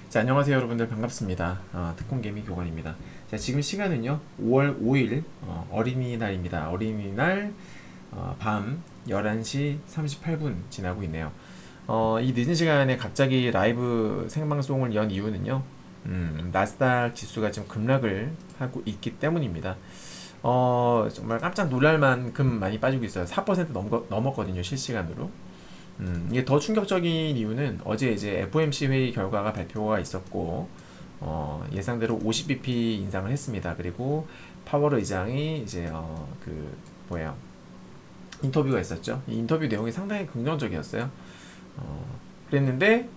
자, 안녕하세요 여러분들 반갑습니다. 특공개미 교관입니다. 자, 지금 시간은요 5월 5일 어린이날입니다. 어린이날 밤 11시 38분 지나고 있네요. 이 늦은 시간에 갑자기 라이브 생방송을 연 이유는요, 나스닥 지수가 지금 급락을 하고 있기 때문입니다. 정말 깜짝 놀랄 만큼 많이 빠지고 있어요. 4% 넘었거든요, 실시간으로. 이게 더 충격적인 이유는 어제 이제 FOMC 회의 결과가 발표가 있었고, 예상대로 50bp 인상을 했습니다. 그리고 파월 의장이 이제 뭐예요, 인터뷰가 있었죠. 이 인터뷰 내용이 상당히 긍정적이었어요. 그랬는데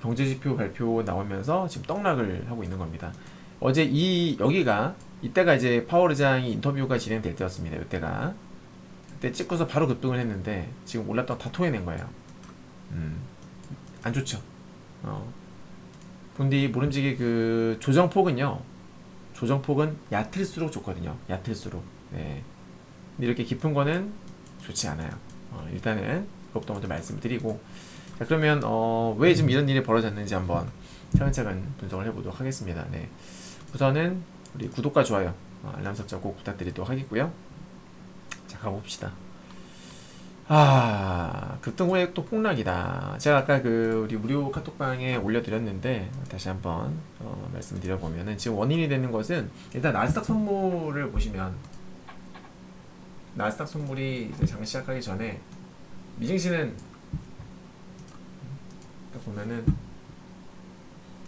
경제지표 발표 나오면서 지금 떡락을 하고 있는 겁니다. 어제 이때가 이제 파월 의장이 인터뷰가 진행될 때였습니다. 이때가 그때 찍고서 바로 급등을 했는데 지금 올랐다가 다 토해낸 거예요. 안 좋죠. 근데 모름지기 그 조정폭은 얕을수록 좋거든요. 얕을수록. 네. 근데 이렇게 깊은 거는 좋지 않아요. 일단은 그것부터 먼저 말씀드리고, 자, 그러면 왜 지금 이런 일이 벌어졌는지 한번 차근차근 분석을 해보도록 하겠습니다. 네. 우선은 우리 구독과 좋아요, 알람 설정 꼭 부탁드리도록 하겠고요. 자, 가봅시다. 급등 후에 또 폭락이다. 제가 아까 그 우리 무료 카톡방에 올려드렸는데 다시 한번 말씀드려보면은, 지금 원인이 되는 것은 일단 나스닥 선물을 보시면, 나스닥 선물이 이제 장 시작하기 전에 미증시는 딱 보면은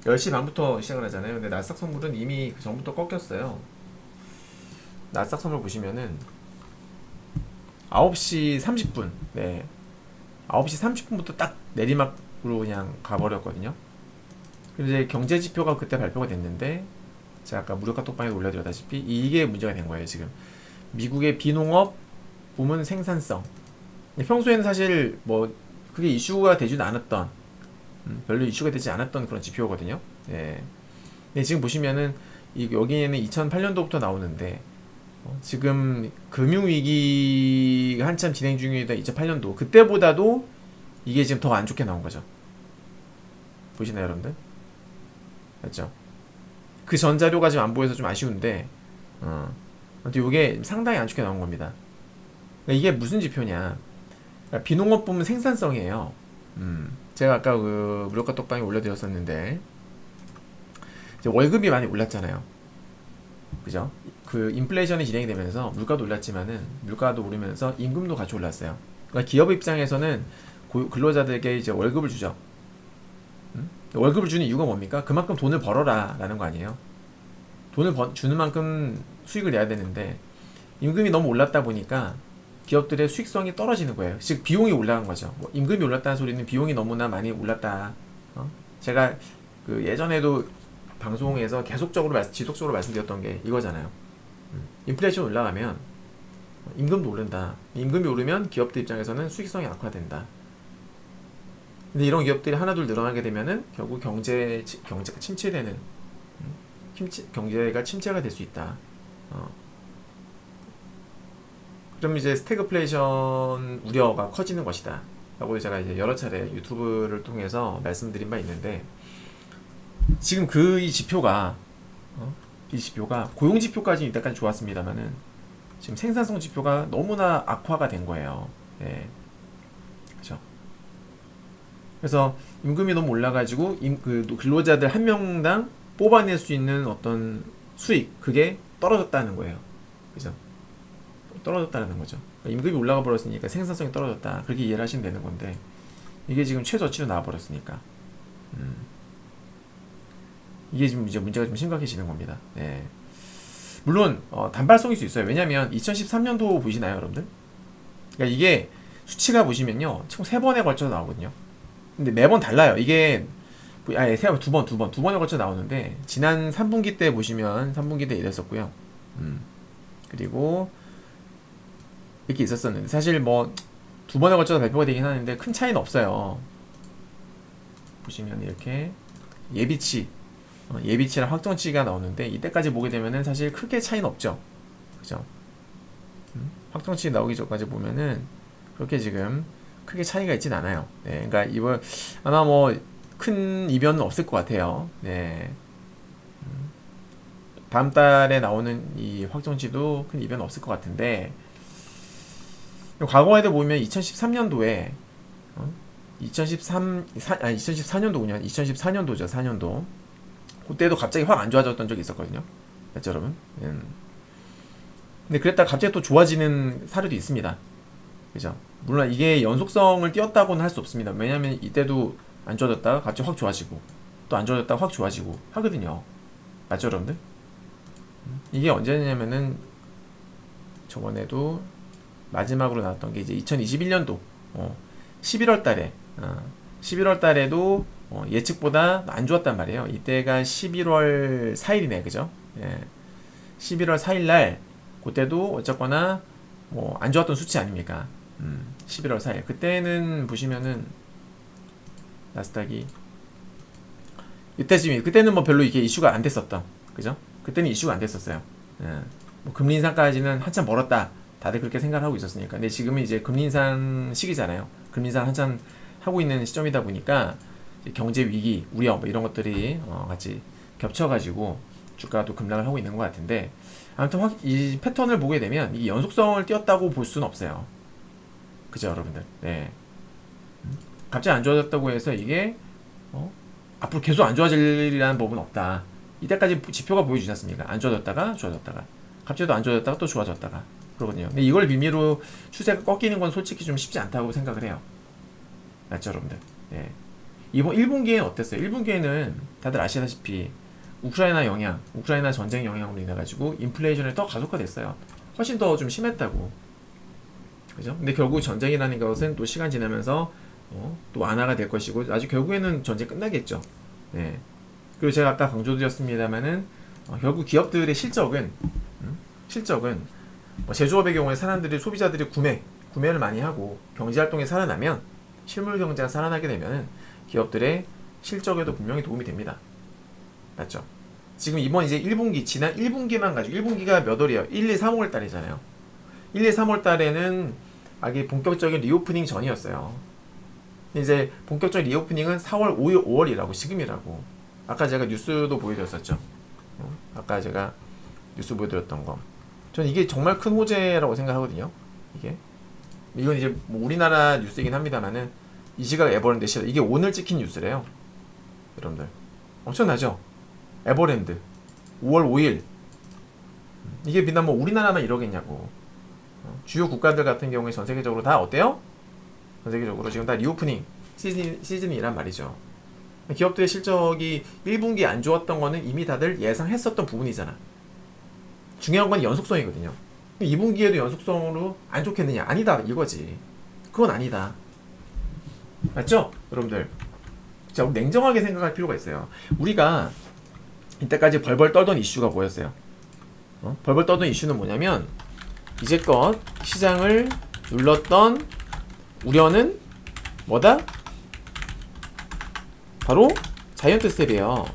10시 반부터 시작을 하잖아요. 근데 나스닥 선물은 이미 그 전부터 꺾였어요. 나스닥 선물 보시면은 9시 30분, 네, 9시 30분부터 딱 내리막으로 그냥 가버렸거든요. 근데 이제 경제지표가 그때 발표가 됐는데, 제가 아까 무료 카톡방에 올려드렸다시피 이게 문제가 된 거예요. 지금 미국의 비농업 부문 생산성, 평소에는 사실 뭐 그게 이슈가 되지도 않았던, 별로 이슈가 되지 않았던 그런 지표거든요. 예. 근데 지금 보시면은 여기에는 2008년도부터 나오는데, 지금 금융위기가 한참 진행 중이던 2008년도, 그때보다도 이게 지금 더 안 좋게 나온 거죠. 보시나요 여러분들? 맞죠? 그 전 자료가 지금 안 보여서 좀 아쉬운데, 아무튼 이게 상당히 안 좋게 나온 겁니다. 그러니까 이게 무슨 지표냐, 그러니까 비농업 부문 생산성이에요. 제가 아까 그 무료카 떡방에 올려드렸었는데, 이제 월급이 많이 올랐잖아요. 그죠? 그 인플레이션이 진행이 되면서 물가도 올랐지만은, 물가도 오르면서 임금도 같이 올랐어요. 그러니까 기업 입장에서는 근로자들에게 이제 월급을 주죠. 월급을 주는 이유가 뭡니까? 그만큼 돈을 벌어라 라는 거 아니에요. 주는 만큼 수익을 내야 되는데, 임금이 너무 올랐다 보니까 기업들의 수익성이 떨어지는 거예요. 즉 비용이 올라간 거죠. 뭐 임금이 올랐다는 소리는 비용이 너무나 많이 올랐다. 제가 그 예전에도 방송에서 계속적으로 지속적으로 말씀드렸던 게 이거잖아요. 인플레이션 올라가면 임금도 오른다. 임금이 오르면 기업들 입장에서는 수익성이 악화된다. 근데 이런 기업들이 하나둘 늘어나게 되면은 결국 경제가 침체되는, 경제가 침체가 될 수 있다. 그럼 이제 스태그플레이션 우려가 커지는 것이다 라고 제가 이제 여러 차례 유튜브를 통해서 말씀드린 바 있는데, 지금 이 지표가 고용 지표까지 이때까지 좋았습니다만은 지금 생산성 지표가 너무나 악화가 된 거예요. 예. 그렇죠. 그래서 임금이 너무 올라가지고 그 근로자들 한 명당 뽑아낼 수 있는 어떤 수익, 그게 떨어졌다는 거예요. 그죠? 떨어졌다는 거죠. 그러니까 임금이 올라가 버렸으니까 생산성이 떨어졌다, 그렇게 이해를 하시면 되는 건데, 이게 지금 최저치로 나와 버렸으니까 이게 지금 이제 문제가 좀 심각해지는 겁니다. 네. 물론 단발성일 수 있어요. 왜냐하면 2013년도 보시나요 여러분들? 그러니까 이게 수치가 보시면요 총 3번에 걸쳐서 나오거든요. 근데 매번 달라요. 이게 두 번에 걸쳐 나오는데, 지난 3분기 때 보시면 3분기 때 이랬었고요. 그리고 이렇게 있었었는데, 사실 뭐 두 번에 걸쳐서 발표가 되긴 하는데 큰 차이는 없어요. 보시면 이렇게 예비치랑 확정치가 나오는데, 이때까지 보게 되면은 사실 크게 차이는 없죠. 그죠? 확정치 나오기 전까지 보면은 그렇게 지금 크게 차이가 있진 않아요. 네, 그러니까 이번 아마 뭐 큰 이변은 없을 것 같아요. 네. 다음 달에 나오는 이 확정치도 큰 이변은 없을 것 같은데, 과거에도 보면 2013년도에 2014년도군요. 2014년도죠. 4년도. 그때도 갑자기 확 안 좋아졌던 적이 있었거든요. 맞죠, 여러분? 근데 그랬다가 갑자기 또 좋아지는 사례도 있습니다. 그죠? 물론 이게 연속성을 띄었다고는 할 수 없습니다. 왜냐면 이때도 안 좋아졌다가 갑자기 확 좋아지고 또 안 좋아졌다가 확 좋아지고 하거든요. 맞죠, 여러분들? 이게 언제냐면은 저번에도 마지막으로 나왔던 게 이제 2021년도 11월 달에 11월 달에도 예측보다 안 좋았단 말이에요. 이때가 11월 4일이네, 그죠? 예. 11월 4일 날 그때도 어쨌거나 뭐 안 좋았던 수치 아닙니까? 11월 4일 그때는 보시면은 나스닥이 그때는 뭐 별로 이게 이슈가 안 됐었던, 그죠? 그때는 이슈가 안 됐었어요. 예. 뭐 금리 인상까지는 한참 멀었다. 다들 그렇게 생각을 하고 있었으니까. 근데 지금은 이제 금리 인상 시기잖아요. 금리 인상 한참 하고 있는 시점이다 보니까 경제 위기, 우려 뭐 이런 것들이 같이 겹쳐가지고 주가도 급락을 하고 있는 것 같은데, 아무튼 이 패턴을 보게 되면 이 연속성을 띄었다고 볼 수는 없어요. 그죠, 여러분들? 네. 갑자기 안 좋아졌다고 해서 이게 앞으로 계속 안 좋아질이라는 법은 없다. 이때까지 지표가 보여주지 않습니까? 안 좋아졌다가 좋아졌다가 갑자기 또 안 좋아졌다가 또 좋아졌다가 그러거든요. 근데 이걸 빌미로 추세가 꺾이는 건 솔직히 좀 쉽지 않다고 생각을 해요. 맞죠, 여러분들? 네. 이번 1분기에는 어땠어요? 1분기에는 다들 아시다시피 우크라이나 전쟁 영향으로 인해 가지고 인플레이션이 더 가속화됐어요. 훨씬 더 좀 심했다고. 그죠? 근데 결국 전쟁이라는 것은 또 시간 지나면서 또 완화가 될 것이고, 아직 결국에는 전쟁 끝나겠죠. 네. 그리고 제가 아까 강조드렸습니다만은 결국 기업들의 실적은 뭐 제조업의 경우에 소비자들이 구매를 많이 하고 경제 활동이 살아나면, 실물 경제가 살아나게 되면 기업들의 실적에도 분명히 도움이 됩니다. 맞죠? 지금 이번 이제 1분기, 지난 1분기만 가지고, 1분기가 몇 월이에요? 1, 2, 3월 달이잖아요. 1, 2, 3월 달에는 아기 본격적인 리오프닝 전이었어요. 이제 본격적인 리오프닝은 4월, 5일, 5월이라고, 지금이라고. 아까 제가 뉴스도 보여드렸었죠. 아까 제가 뉴스 보여드렸던 거. 전 이게 정말 큰 호재라고 생각하거든요. 이건 이제 뭐 우리나라 뉴스이긴 합니다만은, 이 시각 에버랜드 시각, 이게 오늘 찍힌 뉴스래요. 여러분들. 엄청나죠? 에버랜드 5월 5일. 이게 비단 뭐 우리나라만 이러겠냐고. 주요 국가들 같은 경우에 전 세계적으로 다 어때요? 전 세계적으로 지금 다 리오프닝 시즌이란 말이죠. 기업들의 실적이 1분기 안 좋았던 거는 이미 다들 예상했었던 부분이잖아. 중요한 건 연속성이거든요. 2분기에도 연속성으로 안 좋겠느냐? 아니다, 이거지. 그건 아니다. 맞죠? 여러분들. 자, 우리 냉정하게 생각할 필요가 있어요. 우리가 이때까지 벌벌 떨던 이슈가 뭐였어요? 벌벌 떨던 이슈는 뭐냐면, 이제껏 시장을 눌렀던 우려는 뭐다? 바로 자이언트 스텝이에요.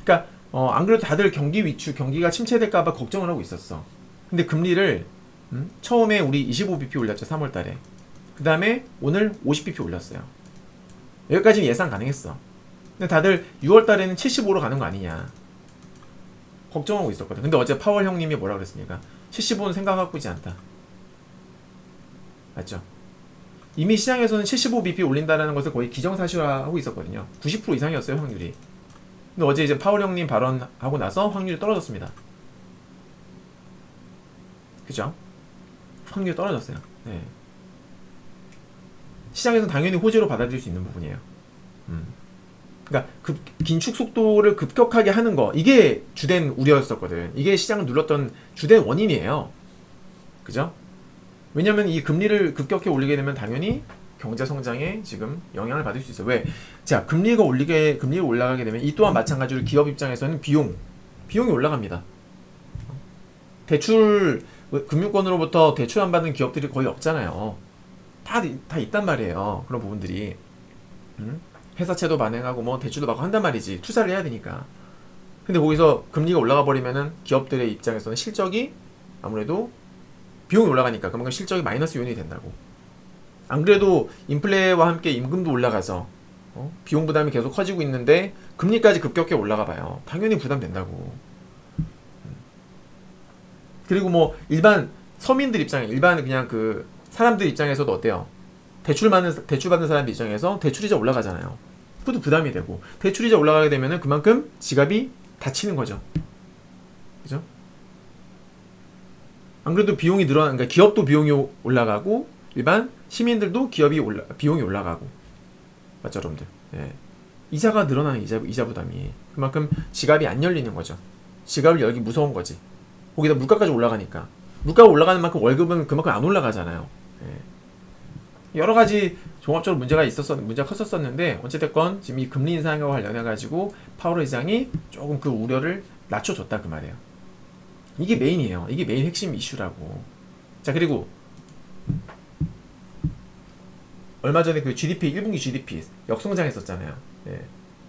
그러니까 안 그래도 다들 경기가 침체될까봐 걱정을 하고 있었어. 근데 금리를 처음에 우리 25bp 올렸죠, 3월달에. 그 다음에 오늘 50bp 올렸어요. 여기까지는 예상 가능했어. 근데 다들 6월달에는 75로 가는 거 아니냐 걱정하고 있었거든. 근데 어제 파월 형님이 뭐라 그랬습니까? 75는 생각하고 있지 않다. 맞죠? 이미 시장에서는 75bp 올린다는 것을 거의 기정사실화하고 있었거든요. 90% 이상이었어요, 확률이. 근데 어제 이제 파월 형님 발언하고 나서 확률이 떨어졌습니다. 그죠? 확률이 떨어졌어요. 네. 시장에서는 당연히 호재로 받아들일 수 있는 부분이에요. 그러니까 긴축 속도를 급격하게 하는 거, 이게 주된 우려였었거든. 이게 시장을 눌렀던 주된 원인이에요. 그죠? 왜냐면 이 금리를 급격히 올리게 되면 당연히 경제 성장에 지금 영향을 받을 수 있어요. 왜? 자, 금리가 올라가게 되면 이 또한 마찬가지로 기업 입장에서는 비용이 올라갑니다. 금융권으로부터 대출 안 받는 기업들이 거의 없잖아요. 다 있단 말이에요. 그런 부분들이. 회사채도 발행하고 뭐 대출도 받고 한단 말이지. 투자를 해야 되니까. 근데 거기서 금리가 올라가 버리면은 기업들의 입장에서는 실적이 아무래도 비용이 올라가니까 그만큼 실적이 마이너스 요인이 된다고. 안 그래도 인플레와 함께 임금도 올라가서 비용 부담이 계속 커지고 있는데 금리까지 급격히 올라가 봐요. 당연히 부담된다고. 그리고 뭐 일반 서민들 입장에 일반 그냥 그 사람들 입장에서도 어때요? 대출 받는 사람들 입장에서 대출이자 올라가잖아요. 그것도 부담이 되고 대출이자 올라가게 되면은 그만큼 지갑이 다치는 거죠. 그죠? 안 그래도 비용이 그러니까 기업도 비용이 올라가고 일반 시민들도 비용이 올라가고 맞죠, 여러분들? 예. 이자가 늘어나는 이자 부담이 그만큼 지갑이 안 열리는 거죠. 지갑을 열기 무서운 거지. 거기다 물가까지 올라가니까 물가가 올라가는 만큼 월급은 그만큼 안 올라가잖아요. 예. 여러 가지 종합적으로 문제가 컸었는데 어찌됐건 지금 이 금리 인상과 관련해 가지고 파월 의장이 조금 그 우려를 낮춰줬다 그 말이에요. 이게 메인이에요. 이게 메인 핵심 이슈라고. 자, 그리고 얼마 전에 그 GDP 1분기 GDP 역성장했었잖아요. 예.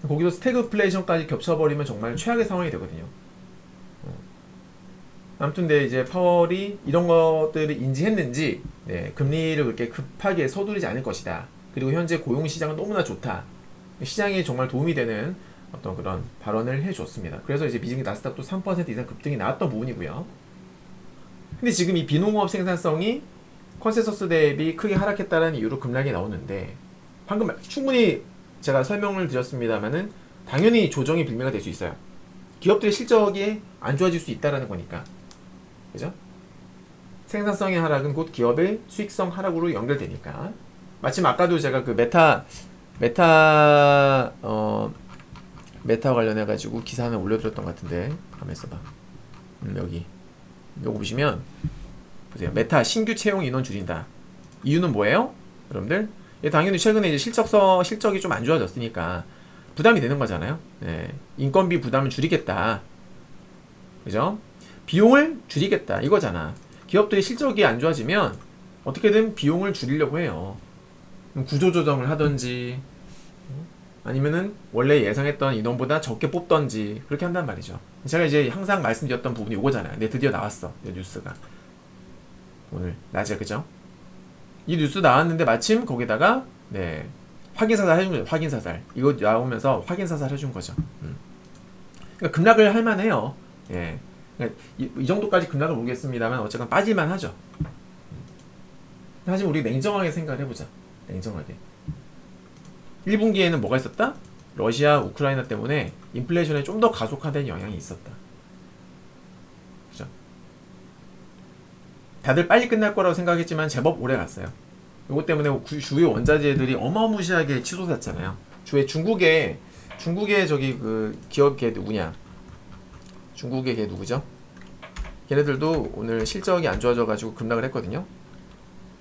거기서 스태그플레이션까지 겹쳐버리면 정말 최악의 상황이 되거든요. 아무튼 근데 이제 파월이 이런 것들을 인지했는지 금리를 그렇게 급하게 서두르지 않을 것이다. 그리고 현재 고용시장은 너무나 좋다. 시장에 정말 도움이 되는 어떤 그런 발언을 해줬습니다. 그래서 이제 미증기 나스닥도 3% 이상 급등이 나왔던 부분이고요. 근데 지금 이 비농업 생산성이 컨센서스 대비 크게 하락했다는 이유로 급락이 나오는데 방금 충분히 제가 설명을 드렸습니다만은 당연히 조정이 불미가 될 수 있어요. 기업들의 실적이 안 좋아질 수 있다라는 거니까. 그죠? 생산성의 하락은 곧 기업의 수익성 하락으로 연결되니까. 마침 아까도 제가 그 메타 관련해가지고 기사 하나 올려드렸던 것 같은데 가만 있어봐. 여기 요거 보시면 보세요. 메타 신규 채용 인원 줄인다. 이유는 뭐예요? 여러분들 당연히 최근에 이제 실적이 좀 안 좋아졌으니까 부담이 되는 거잖아요. 네. 인건비 부담을 줄이겠다. 그죠? 비용을 줄이겠다 이거잖아. 기업들이 실적이 안 좋아지면 어떻게든 비용을 줄이려고 해요. 구조조정을 하든지 아니면은 원래 예상했던 인원보다 적게 뽑던지 그렇게 한단 말이죠. 제가 이제 항상 말씀드렸던 부분이 이거잖아요. 근데 드디어 나왔어. 이 뉴스가 오늘 낮에. 그죠? 이 뉴스 나왔는데 마침 거기다가 확인사살 해준 거죠. 확인사살 이거 나오면서 확인사살 해준 거죠. 그러니까 급락을 할 만해요. 예. 그러니까 이 정도까지 급락을 모르겠습니다만 어쨌건 빠질만 하죠. 하지만 우리 냉정하게 생각을 해보자. 냉정하게 1분기에는 뭐가 있었다? 러시아, 우크라이나 때문에 인플레이션에 좀 더 가속화된 영향이 있었다. 그죠? 다들 빨리 끝날 거라고 생각했지만 제법 오래 갔어요. 이것 때문에 주요 원자재들이 어마무시하게 치솟았잖아요. 중국의 저기 그 기업 걔 누구냐? 중국의 걔 누구죠? 걔네들도 오늘 실적이 안 좋아져가지고 급락을 했거든요.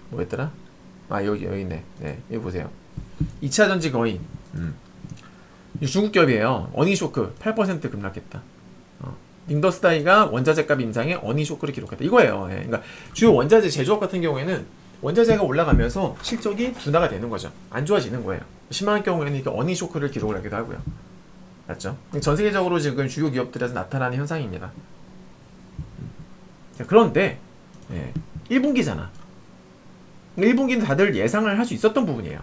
뭐였더라? 아 여기 있네. 네, 여기 보세요. 2차전지 거의 중국 기업이에요. 어닝쇼크 8% 급락했다. 닝더스다이가 원자재값 인상에 어닝쇼크를 기록했다. 이거예요. 예. 그러니까 주요 원자재 제조업 같은 경우에는 원자재가 올라가면서 실적이 둔화가 되는 거죠. 안 좋아지는 거예요. 심한 경우에는 이렇게 어닝쇼크를 기록을 하기도 하고요. 맞죠? 전 세계적으로 지금 주요 기업들에서 나타나는 현상입니다. 자, 그런데 1분기잖아. 1분기는 다들 예상을 할 수 있었던 부분이에요.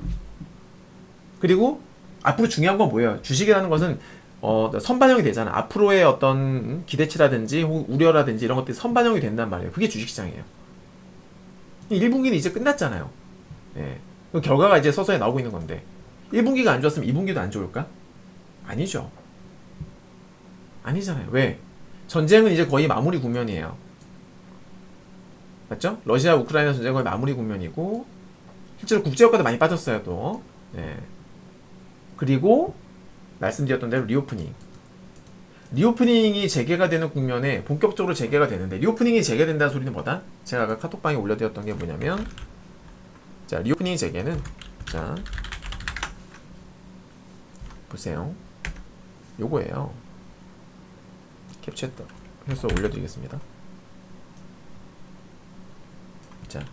그리고 앞으로 중요한 건 뭐예요? 주식이라는 것은 선반영이 되잖아. 앞으로의 어떤 기대치라든지 혹은 우려라든지 이런 것들이 선반영이 된단 말이에요. 그게 주식시장이에요. 1분기는 이제 끝났잖아요. 그 결과가 이제 서서히 나오고 있는 건데 1분기가 안 좋았으면 2분기도 안 좋을까? 아니죠. 아니잖아요. 왜? 전쟁은 이제 거의 마무리 국면이에요. 맞죠? 러시아 우크라이나 전쟁은 거의 마무리 국면이고 실제로 국제유가도 많이 빠졌어요 또. 그리고 말씀드렸던 대로 리오프닝이 재개가 되는 국면에 본격적으로 재개가 되는데 리오프닝이 재개된다는 소리는 뭐다? 제가 아까 카톡방에 올려드렸던 게 뭐냐면 자 리오프닝 재개는 자 보세요. 요거예요. 캡처해서 올려드리겠습니다. 자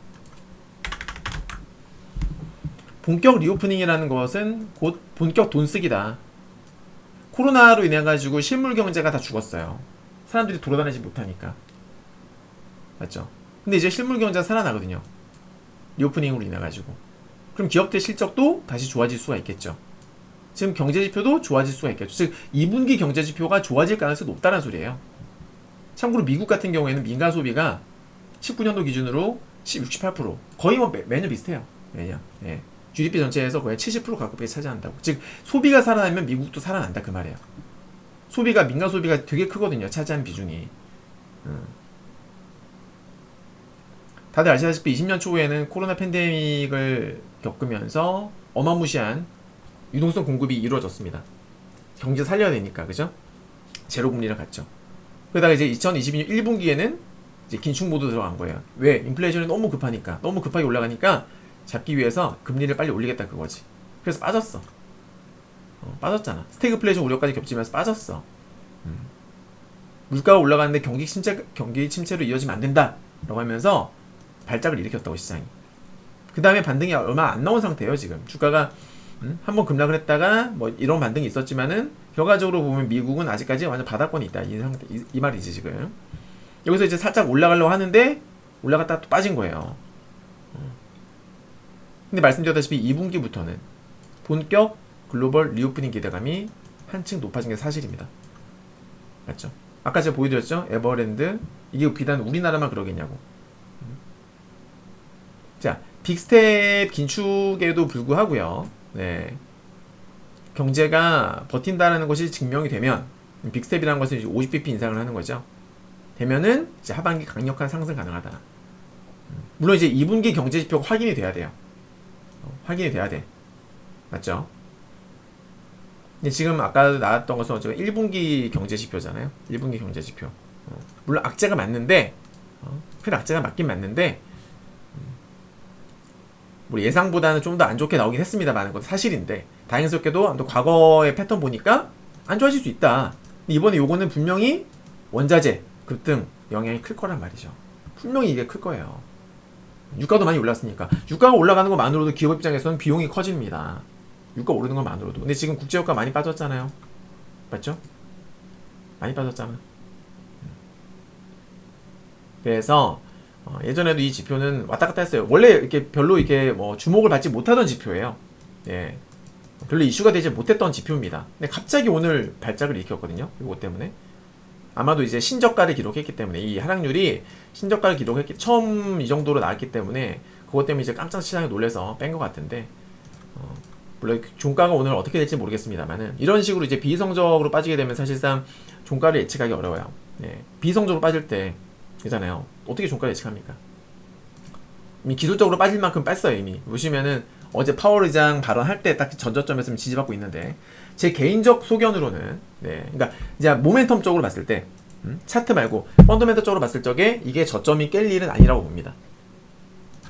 본격 리오프닝이라는 것은 곧 본격 돈쓰기다. 코로나로 인해 가지고 실물 경제가 다 죽었어요. 사람들이 돌아다니지 못하니까. 맞죠? 근데 이제 실물 경제가 살아나거든요. 리오프닝으로 인해 가지고. 그럼 기업들 실적도 다시 좋아질 수가 있겠죠. 지금 경제지표도 좋아질 수가 있겠죠. 즉 2분기 경제지표가 좋아질 가능성이 높다는 소리예요. 참고로 미국 같은 경우에는 민간 소비가 19년도 기준으로 68% 거의 뭐 매년 비슷해요. 매년. 예. GDP 전체에서 거의 70% 가깝게 차지한다고. 즉 소비가 살아나면 미국도 살아난다 그 말이에요. 소비가 민간 소비가 되게 크거든요. 차지하는 비중이. 다들 아시다시피 20년 초에는 코로나 팬데믹을 겪으면서 어마무시한 유동성 공급이 이루어졌습니다. 경제 살려야 되니까 그죠? 제로 금리를 갔죠. 그러다가 이제 2022년 1분기에는 이제 긴축 모드 들어간 거예요. 왜? 인플레이션이 너무 급하니까, 너무 급하게 올라가니까 잡기 위해서 금리를 빨리 올리겠다 그거지. 그래서 빠졌어. 빠졌잖아. 스태그플레이션 우려까지 겹치면서 빠졌어. 물가가 올라가는데 경기 침체로 이어지면 안 된다라고 하면서 발작을 일으켰다고 시장이. 그 다음에 반등이 얼마 안 나온 상태예요 지금. 주가가 한번 급락을 했다가 뭐 이런 반등이 있었지만은 결과적으로 보면 미국은 아직까지 완전 바닥권이 있다 이 상태 이 말이지 지금. 여기서 이제 살짝 올라가려고 하는데 올라갔다가 또 빠진 거예요. 근데 말씀드렸다시피 2분기부터는 본격 글로벌 리오프닝 기대감이 한층 높아진 게 사실입니다. 맞죠? 아까 제가 보여드렸죠? 에버랜드 이게 비단 우리나라만 그러겠냐고. 자, 빅스텝 긴축에도 불구하고요. 네. 경제가 버틴다라는 것이 증명이 되면 빅스텝이라는 것은 이제 50bp 인상을 하는 거죠. 되면은 이제 하반기 강력한 상승 가능하다. 물론 이제 2분기 경제 지표가 확인이 돼야 돼요. 확인이 돼야 돼. 맞죠? 근데 지금 아까 나왔던 것은 어쩌면 1분기 경제 지표잖아요. 1분기 경제 지표. 물론 악재가 맞는데, 큰 악재가 맞긴 맞는데, 뭐 예상보다는 좀 더 안 좋게 나오긴 했습니다만, 그것도 사실인데, 다행스럽게도 또 과거의 패턴 보니까 안 좋아질 수 있다. 근데 이번에 요거는 분명히 원자재 급등 영향이 클 거란 말이죠. 분명히 이게 클 거예요. 유가도 많이 올랐으니까. 유가가 올라가는 것만으로도 기업 입장에서는 비용이 커집니다. 유가 오르는 것만으로도. 근데 지금 국제유가 많이 빠졌잖아요. 맞죠? 많이 빠졌잖아. 그래서 예전에도 이 지표는 왔다 갔다 했어요. 원래 이렇게 별로 이렇게 뭐 주목을 받지 못하던 지표예요. 예. 별로 이슈가 되지 못했던 지표입니다. 근데 갑자기 오늘 발작을 일으켰거든요. 이거 때문에. 아마도 이제 신저가를 기록했기 때문에 이 하락률이 신저가를 기록했기 처음 이 정도로 나왔기 때문에 그것 때문에 이제 깜짝 시장에 놀래서 뺀 것 같은데 물론 종가가 오늘 어떻게 될지 모르겠습니다만은 이런 식으로 이제 비이성적으로 빠지게 되면 사실상 종가를 예측하기 어려워요. 네. 비이성적으로 빠질 때 있잖아요. 어떻게 종가를 예측합니까? 이미 기술적으로 빠질 만큼 뺐어요 이미. 보시면은 어제 파월 의장 발언할 때 딱 전저점에서 지지받고 있는데 제 개인적 소견으로는 네, 그러니까 이제 모멘텀적으로 봤을 때 차트 말고 펀더멘털적으로 봤을 적에 이게 저점이 깰 일은 아니라고 봅니다.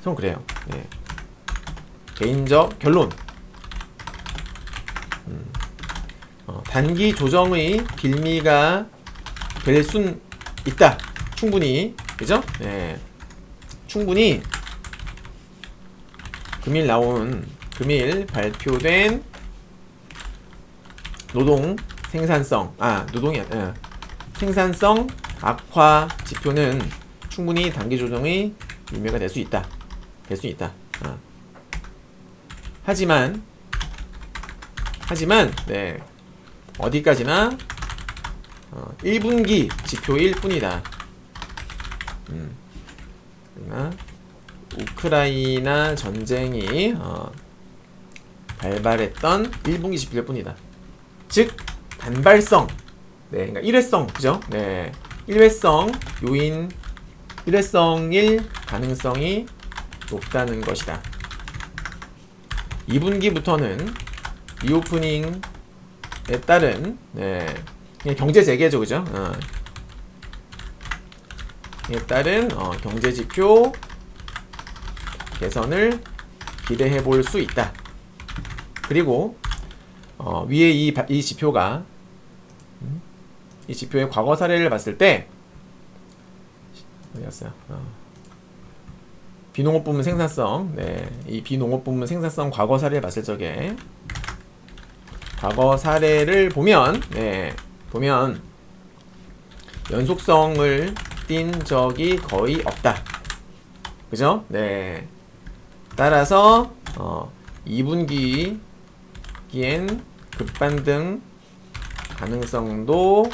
저는 그래요. 네. 개인적 결론. 단기 조정의 빌미가 될 순 있다. 충분히 그죠? 네. 충분히 금일 발표된 노동 생산성 생산성 악화 지표는 충분히 단기 조정의 의미가 될 수 있다. 하지만 네. 어디까지나 1분기 지표일 뿐이다. 그러나 우크라이나 전쟁이 발발했던 1분기 지표일 뿐이다. 즉 단발성, 네, 그러니까 일회성, 그죠? 네, 일회성 요인, 일회성일 가능성이 높다는 것이다. 2분기부터는 리오프닝에 따른 경제 재개죠, 그죠? 에 따른 경제 지표 개선을 기대해 볼 수 있다. 그리고 위에 이 지표가 이 지표의 과거 사례를 봤을 때 어디였어요? 비농업 부문 생산성, 네, 이 비농업 부문 생산성 과거 사례를 봤을 적에 과거 사례를 보면 연속성을 띈 적이 거의 없다. 그죠? 네. 따라서 2분기엔 급반등 가능성도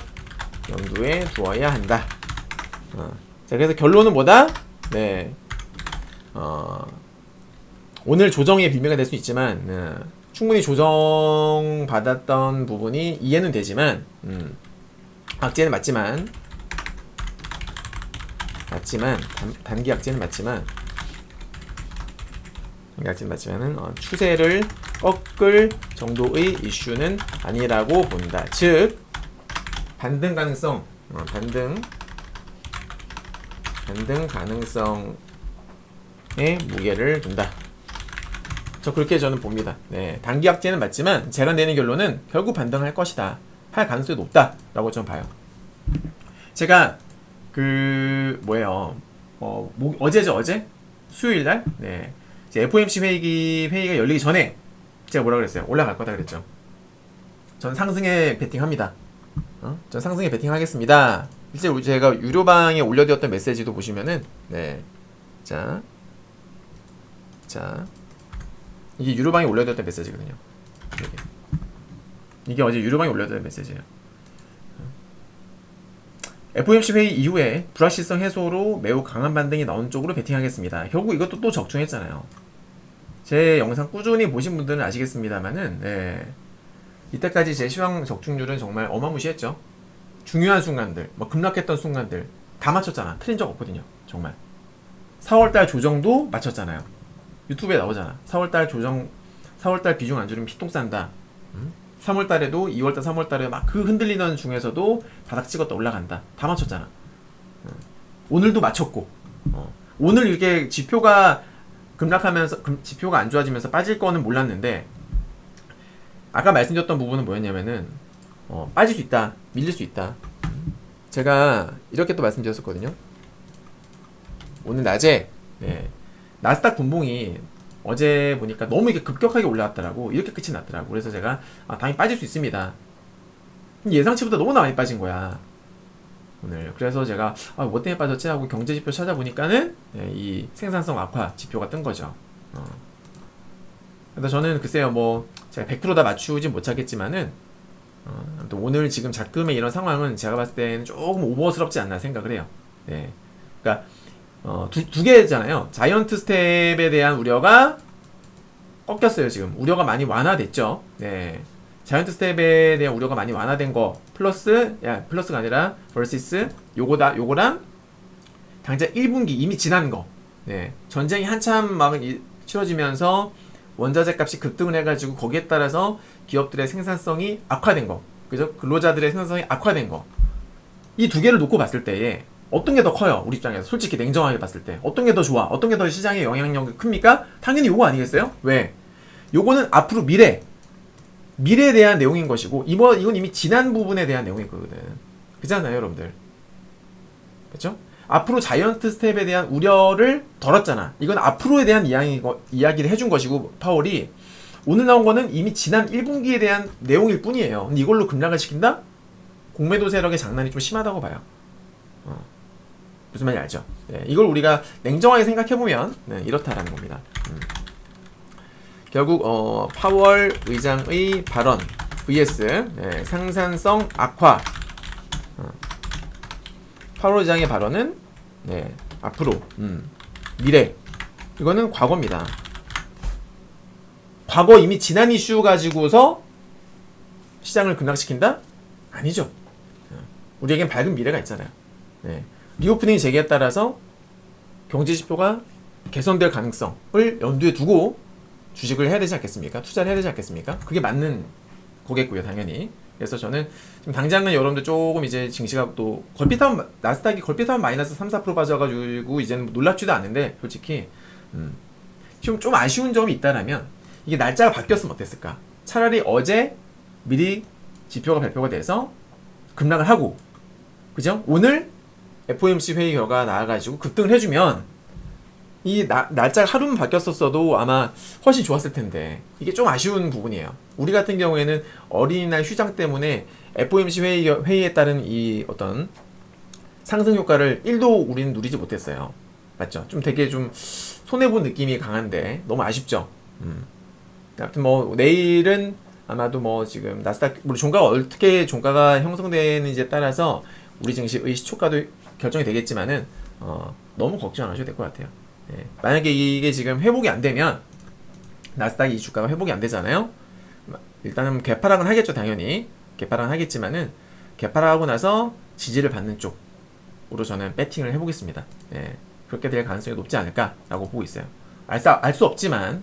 염두에 두어야 한다. 자, 그래서 결론은 뭐다? 네. 오늘 조정의 빌미가 될 수 있지만, 충분히 조정받았던 부분이 이해는 되지만, 악재는 맞지만, 단기 악재는 맞지만은, 추세를 꺾을 정도의 이슈는 아니라고 본다. 즉, 반등 가능성, 반등 가능성에 무게를 둔다. 그렇게 저는 봅니다. 네, 단기 악재는 맞지만 제가 내는 결론은 결국 반등할 것이다. 할 가능성이 높다라고 저는 봐요. 제가 어제 수요일 날, 네, FOMC 회의가 열리기 전에 제가 뭐라 그랬어요? 올라갈 거다 그랬죠. 전 상승에 베팅합니다. 전 상승에 베팅하겠습니다. 실제 제가 유료방에 올려드렸던 메시지도 보시면은, 네, 자, 이게 유료방에 올려드렸던 메시지거든요. 이게 어제 유료방에 올려드렸던 메시지예요. FOMC 회의 이후에 불확실성 해소로 매우 강한 반등이 나온 쪽으로 베팅하겠습니다. 결국 이것도 또 적중했잖아요. 제 영상 꾸준히 보신 분들은 아시겠습니다만은, 네, 이때까지 제 시황 적중률은 정말 어마무시했죠. 중요한 순간들, 급락했던 순간들 다 맞췄잖아. 틀린 적 없거든요. 정말. 4월달 조정도 맞췄잖아요. 유튜브에 나오잖아. 4월달 비중 안 줄이면 피똥 싼다. 3월달에도 2월달, 3월달에 막 그 흔들리는 중에서도 바닥 찍었다 올라간다. 다 맞췄잖아. 오늘도 맞췄고, 오늘 이렇게 지표가 급락하면서 지표가 안 좋아지면서 빠질 거는 몰랐는데, 아까 말씀드렸던 부분은 뭐였냐면은, 빠질 수 있다, 밀릴 수 있다. 제가 이렇게 또 말씀드렸었거든요. 오늘 낮에, 네, 나스닥 분봉이 어제 보니까 너무 이렇게 급격하게 올라왔더라고. 이렇게 끝이 났더라고. 그래서 제가 당연히 빠질 수 있습니다. 예상치보다 너무 많이 빠진 거야 오늘. 그래서 제가 뭐 때문에 빠졌지 하고 경제지표 찾아보니까는, 네, 이 생산성 악화 지표가 뜬 거죠. 그래서 저는 글쎄요, 제가 100% 다 맞추진 못하겠지만은, 또 오늘 지금 작금의 이런 상황은 제가 봤을 때는 조금 오버스럽지 않나 생각을 해요. 네, 그러니까 두 개잖아요. 자이언트 스텝에 대한 우려가 꺾였어요. 지금 우려가 많이 완화됐죠. 네, 자이언트 스텝에 대한 우려가 많이 완화된 거 플러스가 아니라 vs 요거랑 당장 1분기 이미 지난 거. 네, 전쟁이 한참 막 치러지면서 원자재 값이 급등을 해가지고 거기에 따라서 기업들의 생산성이 악화된 거, 그죠? 근로자들의 생산성이 악화된 거. 이 두 개를 놓고 봤을 때에 어떤 게 더 커요? 우리 입장에서 솔직히 냉정하게 봤을 때 어떤 게 더 좋아? 어떤 게 더 시장에 영향력이 큽니까? 당연히 요거 아니겠어요? 왜? 요거는 앞으로 미래에 대한 내용인 것이고, 이건 이미 지난 부분에 대한 내용인 거거든. 그잖아요, 여러분들. 그렇죠? 앞으로 자이언트 스텝에 대한 우려를 덜었잖아. 이건 앞으로에 대한 이야기를 해준 것이고, 파월이 오늘 나온 거는 이미 지난 1분기에 대한 내용일 뿐이에요. 근데 이걸로 급락을 시킨다? 공매도 세력의 장난이 좀 심하다고 봐요. 무슨 말인지 알죠? 네, 이걸 우리가 냉정하게 생각해보면, 네, 이렇다라는 겁니다. 결국 파월 의장의 발언 vs, 네, 생산성 악화. 파월 의장의 발언은, 네, 앞으로, 미래. 이거는 과거입니다. 과거 이미 지난 이슈 가지고서 시장을 급락시킨다? 아니죠. 우리에겐 밝은 미래가 있잖아요. 네. 리오프닝 재개에 따라서 경제지표가 개선될 가능성을 염두에 두고 주식을 해야 되지 않겠습니까? 투자를 해야 되지 않겠습니까? 그게 맞는 거겠고요, 당연히. 그래서 저는 지금 당장은 여러분들 조금 이제 증시가 또 나스닥이 걸핏하면 마이너스 3, 4% 빠져가지고 이제는 놀랍지도 않는데, 솔직히 지금 좀 아쉬운 점이 있다라면, 이게 날짜가 바뀌었으면 어땠을까? 차라리 어제 미리 지표가 발표가 돼서 급락을 하고, 그죠? 오늘 FOMC 회의 결과가 나와가지고 급등을 해주면 이 날짜가 하루만 바뀌었었어도 아마 훨씬 좋았을 텐데, 이게 좀 아쉬운 부분이에요. 우리 같은 경우에는 어린이날 휴장 때문에 FOMC 회의에 따른 이 어떤 상승 효과를 1도 우리는 누리지 못했어요. 맞죠? 좀 되게 좀 손해본 느낌이 강한데 너무 아쉽죠. 아무튼 내일은 아마도 뭐 지금 나스닥 우리 종가가 어떻게 종가가 형성되는지에 따라서 우리 증시의 시초가도 결정이 되겠지만은 너무 걱정 안 하셔도 될 것 같아요. 예. 만약에 이게 지금 회복이 안 되면 나스닥 이 주가가 회복이 안 되잖아요. 일단은 개파락은 하겠죠, 당연히. 개파락은 하겠지만은 개파락하고 나서 지지를 받는 쪽으로 저는 배팅을 해보겠습니다. 예. 그렇게 될 가능성이 높지 않을까라고 보고 있어요. 알 수 없지만,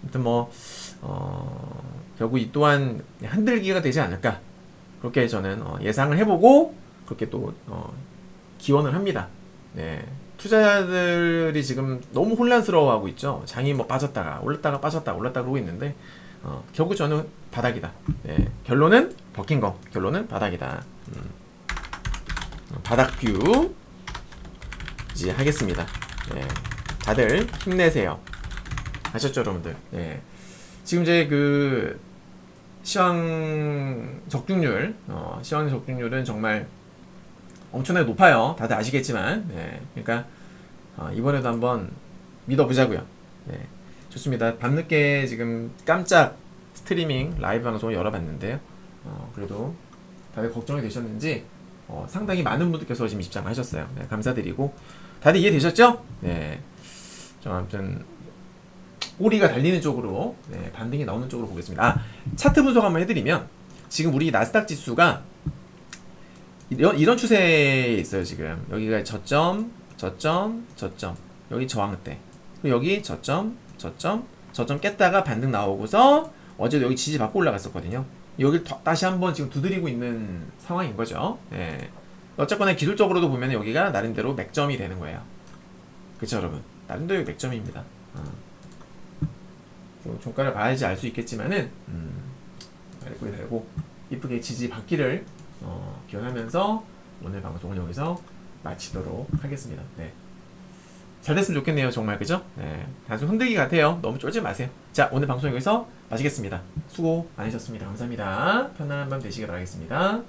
아무튼 뭐 결국 이 또한 흔들기가 되지 않을까 그렇게 저는 예상을 해보고 그렇게 또 기원을 합니다. 네. 투자자들이 지금 너무 혼란스러워하고 있죠. 장이 뭐 빠졌다가 올랐다가 빠졌다 올랐다 그러고 있는데 결국 저는 바닥이다. 네. 결론은 버킹거 결론은 바닥이다. 바닥뷰 이제 하겠습니다. 네. 다들 힘내세요. 아셨죠, 여러분들? 네. 지금 이제 그 시황 적중률, 시황 적중률은 정말 엄청나게 높아요. 다들 아시겠지만, 네. 그러니까 이번에도 한번 믿어보자고요. 네. 좋습니다. 밤늦게 지금 깜짝 스트리밍 라이브 방송을 열어봤는데요. 그래도 다들 걱정이 되셨는지 상당히 많은 분들께서 지금 입장하셨어요. 네, 감사드리고 다들 이해되셨죠? 네. 좀 아무튼 꼬리가 달리는 쪽으로 네, 반등이 나오는 쪽으로 보겠습니다. 차트 분석 한번 해드리면 지금 우리 나스닥 지수가 이런 추세에 있어요. 지금 여기가 저점 여기 저항대 그리고 여기 저점 깼다가 반등 나오고서 어제도 여기 지지 받고 올라갔었거든요. 여기를 다시 한번 지금 두드리고 있는 상황인 거죠. 네. 어쨌거나 기술적으로도 보면 여기가 나름대로 맥점이 되는 거예요. 그쵸 여러분? 나름대로 맥점입니다. 종가를 봐야지 알 수 있겠지만은 알고 달고 이쁘게 지지 받기를 기원하면서 오늘 방송을 여기서 마치도록 하겠습니다. 네. 잘 됐으면 좋겠네요, 정말. 그죠? 네. 단순 흔들기 같아요. 너무 쫄지 마세요. 자, 오늘 방송 여기서 마치겠습니다. 수고 많으셨습니다. 감사합니다. 편안한 밤 되시길 바라겠습니다.